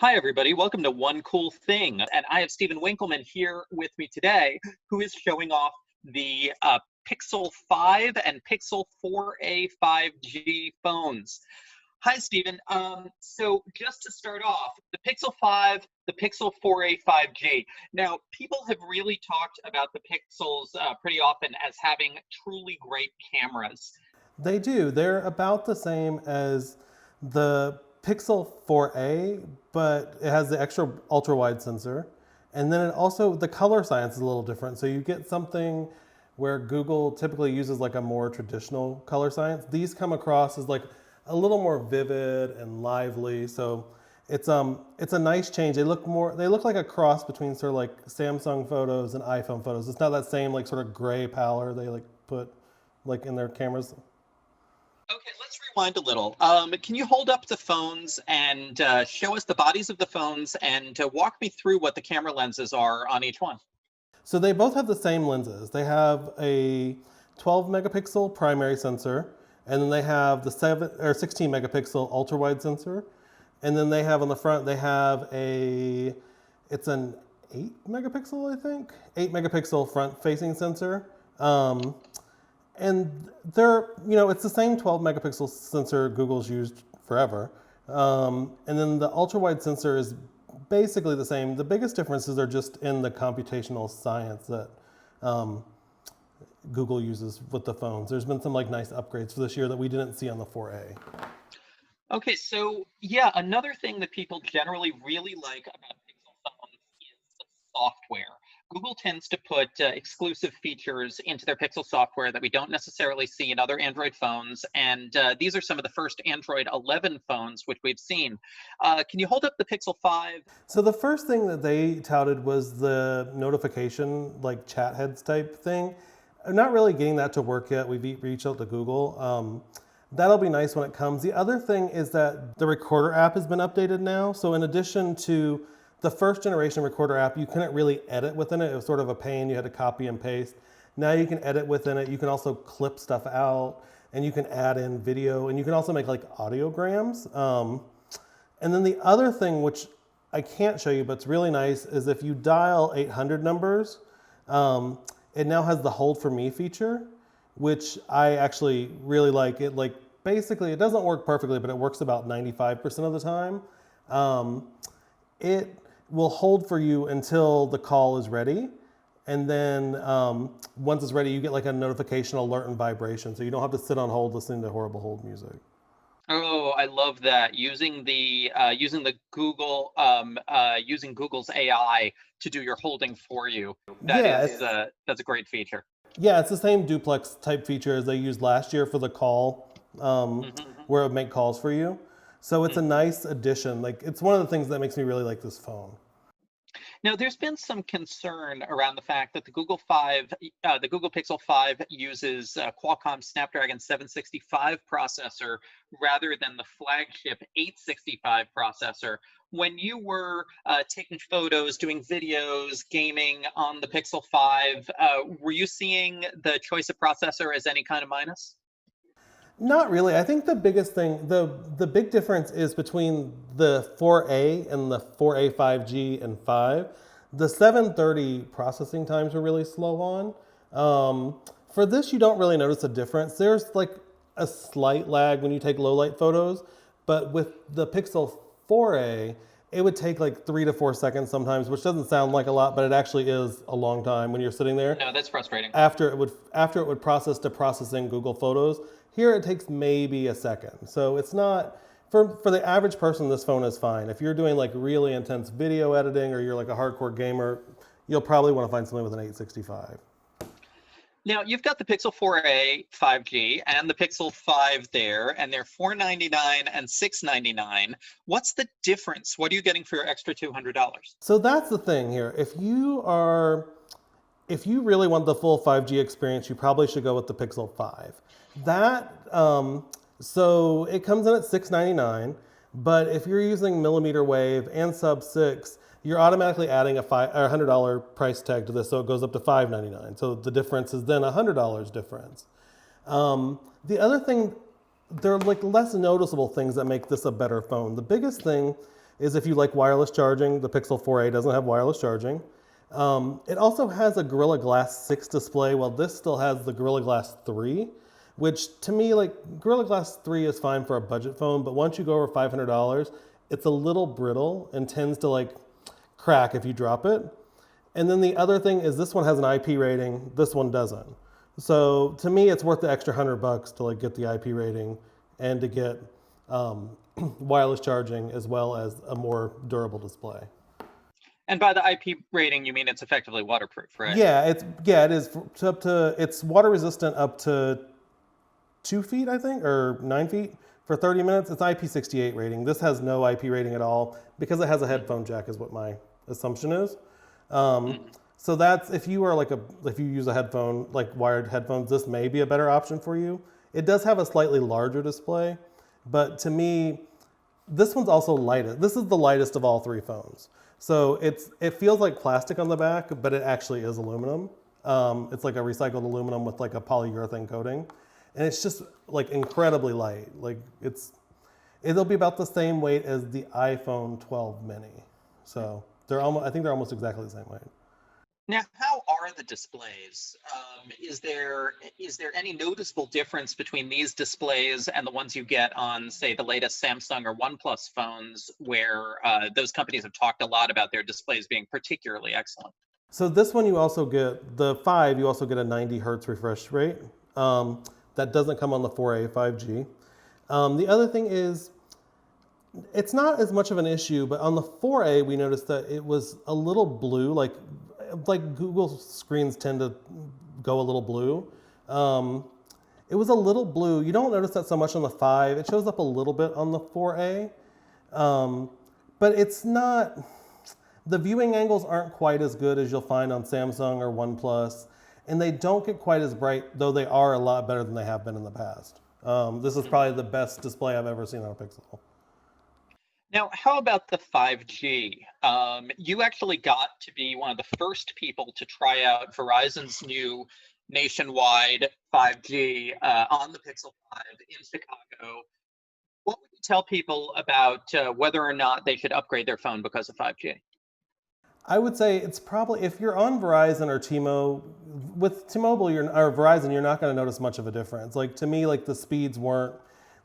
Hi, everybody. Welcome to One Cool Thing. And I have Stephen Winkleman here with me today, who is showing off the Pixel 5 and Pixel 4a 5G phones. Hi, Stephen. So just to start off, the Pixel 5, the Pixel 4a 5G. Now, people have really talked about the Pixels pretty often as having truly great cameras. They do. They're about the same as the Pixel 4a, but it has the extra ultra wide sensor. And then it also, the color science is a little different. So you get something where Google typically uses like a more traditional color science. These come across as like a little more vivid and lively. So it's a nice change. They look like a cross between sort of like Samsung photos and iPhone photos. It's not that same like sort of gray pallor they like put like in their cameras. Okay, let's rewind a little. Can you hold up the phones and show us the bodies of the phones and walk me through what the camera lenses are on each one? So they both have the same lenses. They have a 12 megapixel primary sensor, and then they have the 16 megapixel ultra wide sensor, and then they have on the front it's an 8 megapixel, I think, 8 megapixel front facing sensor. And it's the same 12 megapixel sensor Google's used forever. And then the ultra wide sensor is basically the same. The biggest differences are just in the computational science that um, Google uses with the phones. There's been some like nice upgrades for this year that we didn't see on the 4A. Okay, so yeah, another thing that people generally really like about Pixel phones is the software. Google tends to put exclusive features into their Pixel software that we don't necessarily see in other Android phones, and these are some of the first Android 11 phones which we've seen. Can you hold up the Pixel 5? So the first thing that they touted was the notification, like chat heads type thing. I'm not really getting that to work yet. We've reached out to Google. That'll be nice when it comes. The other thing is that the Recorder app has been updated now. So in addition to the first generation Recorder app, you couldn't really edit within it. It was sort of a pain. You had to copy and paste. Now you can edit within it. You can also clip stuff out, and you can add in video, and you can also make like audiograms. And then the other thing, which I can't show you, but it's really nice, is if you dial 800 numbers, it now has the hold for me feature, which I actually really like. It like basically it doesn't work perfectly, but it works about 95% of the time. It will hold for you until the call is ready. And then once it's ready, you get like a notification alert and vibration. So you don't have to sit on hold listening to horrible hold music. Oh, I love that. Using Google's AI to do your holding for you. That Yeah, is that's a great feature. yeah, it's the same duplex type feature as they used last year for the call, Hmm. where it would make calls for you. So it's a nice addition. Like it's one of the things that makes me really like this phone. Now, there's been some concern around the fact that the Google Pixel 5 uses Qualcomm Snapdragon 765 processor rather than the flagship 865 processor. When you were taking photos, doing videos, gaming on the Pixel 5, were you seeing the choice of processor as any kind of minus? Not really. I think the biggest thing, the big difference is between the 4A and the 4A 5G and 5. The 730 processing times are really slow on. For this, you don't really notice a difference. There's like a slight lag when you take low light photos, but with the Pixel 4A, it would take like 3 to 4 seconds sometimes, which doesn't sound like a lot, but it actually is a long time when you're sitting there No, that's frustrating. after it would process to processing Google Photos. Here it takes maybe a second. So it's not for the average person, this phone is fine. If you're doing like really intense video editing or you're like a hardcore gamer, you'll probably want to find something with an 865. Now, you've got the Pixel 4a 5G and the Pixel 5 there, and they're $499 and $699. What's the difference? What are you getting for your extra $200? So that's the thing here. If you really want the full 5G experience, you probably should go with the Pixel 5. That so it comes in at $699, but if you're using millimeter wave and sub 6, you're automatically adding a $100 price tag to this, so it goes up to $599. So the difference is then $100 difference. The other thing, there are like less noticeable things that make this a better phone. The biggest thing is if you like wireless charging. The Pixel 4a doesn't have wireless charging. It also has a Gorilla Glass 6 display, while this still has the Gorilla Glass 3, which to me, like, Gorilla Glass 3 is fine for a budget phone, but once you go over $500, it's a little brittle and tends to like crack if you drop it. And then the other thing is this one has an IP rating, this one doesn't. So to me, it's worth the extra $100 to like get the IP rating and to get wireless charging as well as a more durable display. And by the IP rating, you mean it's effectively waterproof, right? Yeah, it is it's water resistant up to 2 feet, I think, or 9 feet for 30 minutes. It's IP68 rating. This has no IP rating at all because it has a headphone jack, is what my assumption is. So that's if you use a headphone, like wired headphones, this may be a better option for you. It does have a slightly larger display, but to me, this one's also lightest. This is the lightest of all three phones. So it feels like plastic on the back, but it actually is aluminum. It's like a recycled aluminum with like a polyurethane coating. And it's just like incredibly light. Like it'll be about the same weight as the iPhone 12 mini. So I think they're almost exactly the same weight. Now, how are the displays? Is there any noticeable difference between these displays and the ones you get on, say, the latest Samsung or OnePlus phones, where those companies have talked a lot about their displays being particularly excellent? So this one, you also get the 5. You also get a 90 hertz refresh rate. That doesn't come on the 4A 5G. The other thing is, it's not as much of an issue, but on the 4A, we noticed that it was a little blue, like Google screens tend to go a little blue. It was a little blue. You don't notice that so much on the 5. It shows up a little bit on the 4A, but it's not, the viewing angles aren't quite as good as you'll find on Samsung or OnePlus, and they don't get quite as bright, though they are a lot better than they have been in the past. This is probably the best display I've ever seen on a Pixel. Now, how about the 5G? You actually got to be one of the first people to try out Verizon's new nationwide 5G on the Pixel 5 in Chicago. What would you tell people about whether or not they should upgrade their phone because of 5G? I would say it's probably, if you're on Verizon or T-Mobile, with T-Mobile or Verizon, you're not going to notice much of a difference. Like to me, like the speeds weren't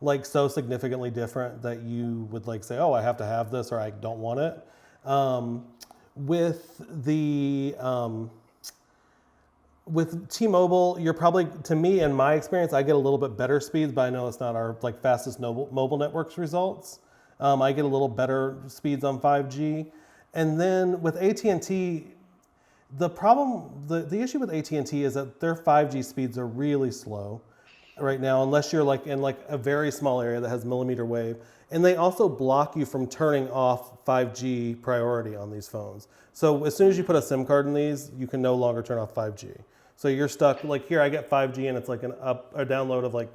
like so significantly different that you would like say, oh, I have to have this or I don't want it. With T-Mobile, you're probably, to me, in my experience, I get a little bit better speeds, but I know it's not our like fastest mobile networks results. I get a little better speeds on 5G. And then with AT&T, the issue with AT&T is that their 5G speeds are really slow right now, unless you're like in like a very small area that has millimeter wave. And they also block you from turning off 5G priority on these phones. So as soon as you put a SIM card in these, you can no longer turn off 5G. So you're stuck, like here I get 5G and it's like a download of like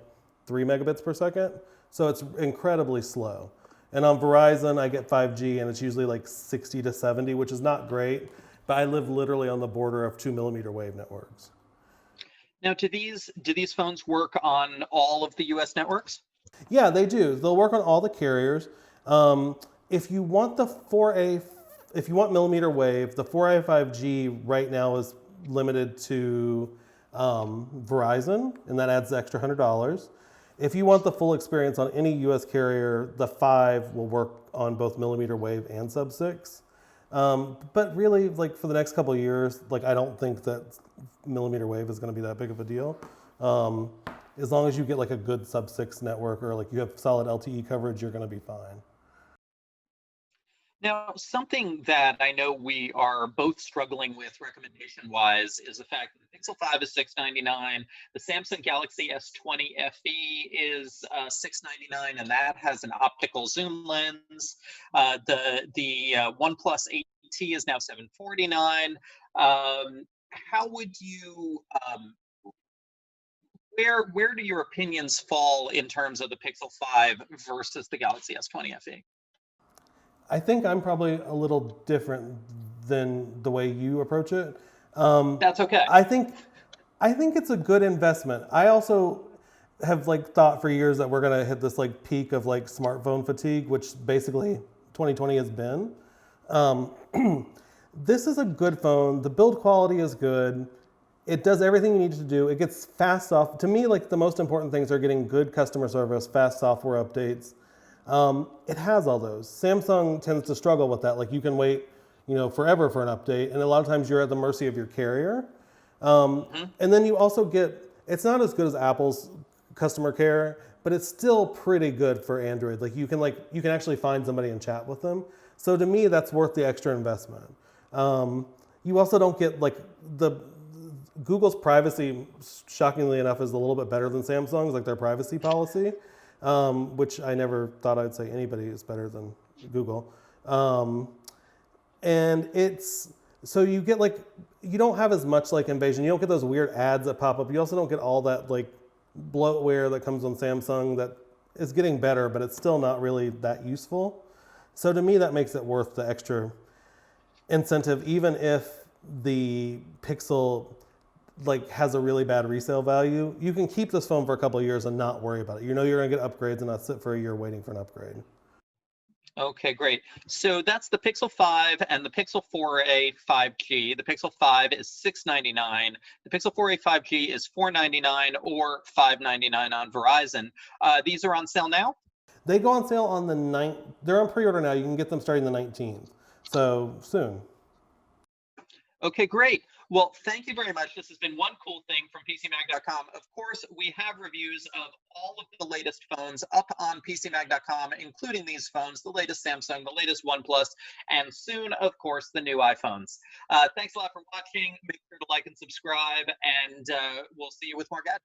3 megabits per second. So it's incredibly slow. And on Verizon, I get 5G and it's usually like 60 to 70, which is not great, but I live literally on the border of 2 millimeter wave networks. Now, do these phones work on all of the US networks? Yeah, they do. They'll work on all the carriers. If you want if you want millimeter wave, the 4A 5G right now is limited to Verizon, and that adds the extra $100. If you want the full experience on any US carrier, the 5 will work on both millimeter wave and sub-6. But really, like for the next couple of years, like I don't think that millimeter wave is going to be that big of a deal. As long as you get like a good sub-6 network or like you have solid LTE coverage, you're going to be fine. Now, something that I know we are both struggling with recommendation-wise is the fact that the Pixel 5 is $699, the Samsung Galaxy S20 FE is $699, and that has an optical zoom lens. The OnePlus 8T is now $749. How would you? Where do your opinions fall in terms of the Pixel 5 versus the Galaxy S20 FE? I think I'm probably a little different than the way you approach it. That's okay. I think it's a good investment. I also have like thought for years that we're gonna hit this like peak of like smartphone fatigue, which basically 2020 has been. Um, this is a good phone. The build quality is good. It does everything you need to do. It gets fast off. To me, like the most important things are getting good customer service, fast software updates. It has all those. Samsung tends to struggle with that. Like you can wait, forever for an update, and a lot of times you're at the mercy of your carrier. And then you also get, it's not as good as Apple's customer care, but it's still pretty good for Android. Like you can actually find somebody and chat with them. So to me, that's worth the extra investment. You also don't get like Google's privacy, shockingly enough, is a little bit better than Samsung's, like their privacy policy, which I never thought I'd say anybody is better than Google. And so you get like, you don't have as much like invasion. You don't get those weird ads that pop up. You also don't get all that like bloatware that comes on Samsung that is getting better, but it's still not really that useful. So to me, that makes it worth the extra incentive, even if the Pixel like has a really bad resale value. You can keep this phone for a couple of years and not worry about it. You know you're gonna get upgrades and not sit for a year waiting for an upgrade. Okay, great. So that's the Pixel 5 and the Pixel 4a 5G. The Pixel 5 is $699. The Pixel 4a 5G is $499 or $599 on Verizon. These are on sale now? They go on sale on the 9th. They're on pre-order now. You can get them starting the 19th. So soon. Okay, great. Well, thank you very much. This has been one cool thing from PCMag.com. Of course, we have reviews of all of the latest phones up on PCMag.com, including these phones, the latest Samsung, the latest OnePlus, and soon, of course, the new iPhones. Thanks a lot for watching. Make sure to like and subscribe, and we'll see you with more gadgets.